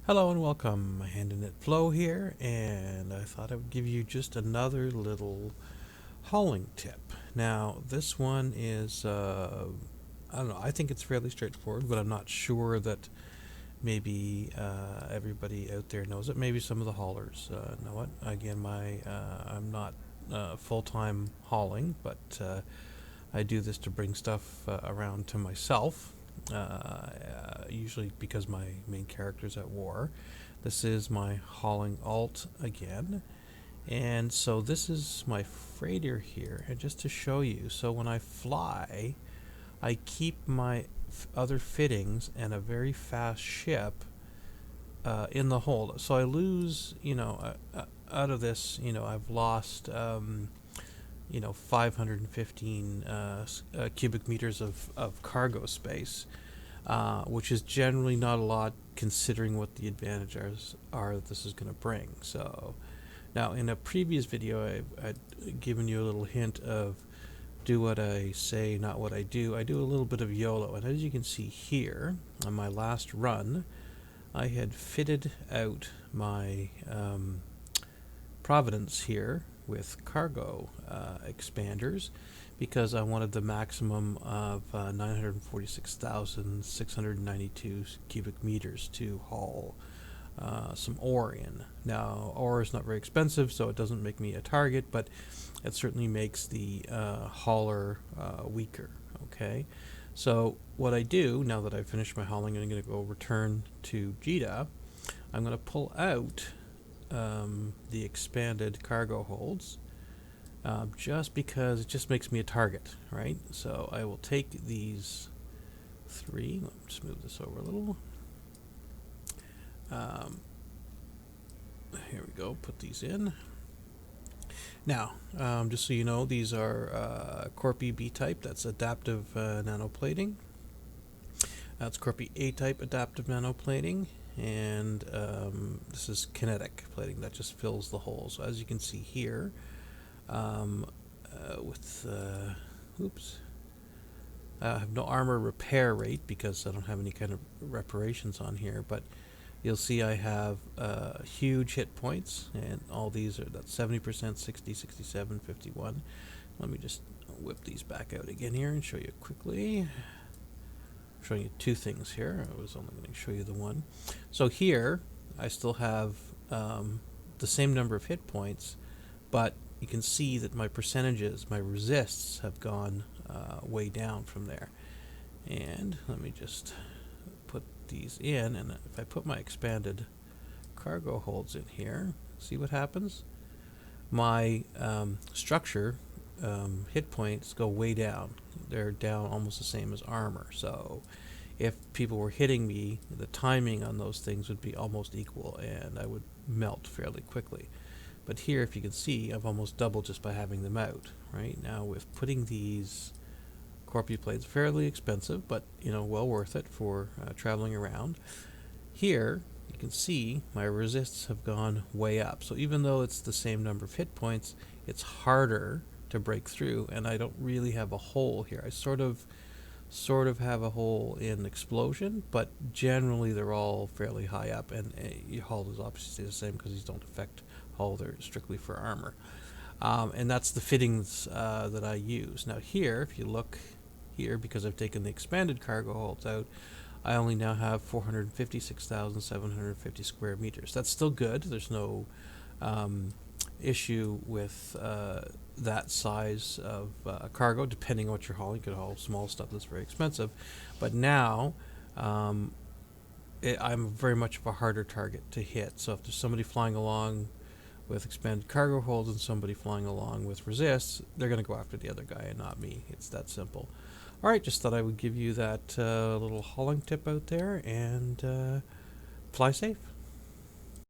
Hello and welcome. AHandinitFlo here, and I thought I would give you just another little hauling tip. Now, this one is, I don't know, I think it's fairly straightforward, but I'm not sure that maybe everybody out there knows it. Maybe some of the haulers know it. Again, I'm not full-time hauling, but I do this to bring stuff around to myself, usually because my main character's at war. This is my hauling alt again. And so this is my freighter here. And just to show you, so when I fly, I keep my other fittings and a very fast ship in the hold. So I lose, out of this, I've lost 515 cubic meters of cargo space, which is generally not a lot considering what the advantages are that this is going to bring. So now in a previous video, I'd given you a little hint of do what I say, not what I do. I do a little bit of YOLO, and as you can see here, on my last run, I had fitted out my Providence here with cargo expanders because I wanted the maximum of 946,692 cubic meters to haul some ore in. Now, ore is not very expensive, so it doesn't make me a target, but it certainly makes the hauler weaker. Okay, so what I do now that I've finished my hauling, I'm going to go return to jita. I'm going to pull out the expanded cargo holds just because it just makes me a target, right? So I will take these three. Let me just move this over a little. Here we go. Put these in. Now, just so you know, these are Corpy B-type. That's adaptive nanoplating. That's Corpy A-type adaptive nanoplating. And this is kinetic plating that just fills the hole. So as you can see here, with I have no armor repair rate because I don't have any kind of reparations on here, but you'll see I have huge hit points, and all these are that 70%, 60, 67, 51. Let me just whip these back out again here and show you quickly. I'm showing you two things here. I was only going to show you the one. So here I still have the same number of hit points, but you can see that my percentages, my resists, have gone way down from there. And let me just put these in, and if I put my expanded cargo holds in here, see what happens? My structure hit points go way down. They're down almost the same as armor. So if people were hitting me, the timing on those things would be almost equal, and I would melt fairly quickly. But here, if you can see, I've almost doubled just by having them out. Right now, with putting these Corpy plates, fairly expensive, but well worth it for traveling around. Here, you can see my resists have gone way up. So even though it's the same number of hit points, it's harder to break through, and I don't really have a hole here. I sort of have a hole in explosion, but generally they're all fairly high up, and your hull is obviously the same because these don't affect hull. They're strictly for armor. And that's the fittings that I use. Now here, if you look here, because I've taken the expanded cargo holds out, I only now have 456,750 square meters. That's still good. There's no issue with that size of cargo, depending on what you're hauling. You could haul small stuff that's very expensive. But now I'm very much of a harder target to hit. So if there's somebody flying along with expanded cargo holds and somebody flying along with resists, they're going to go after the other guy and not me. It's that simple. Alright, just thought I would give you that little hauling tip out there, and fly safe.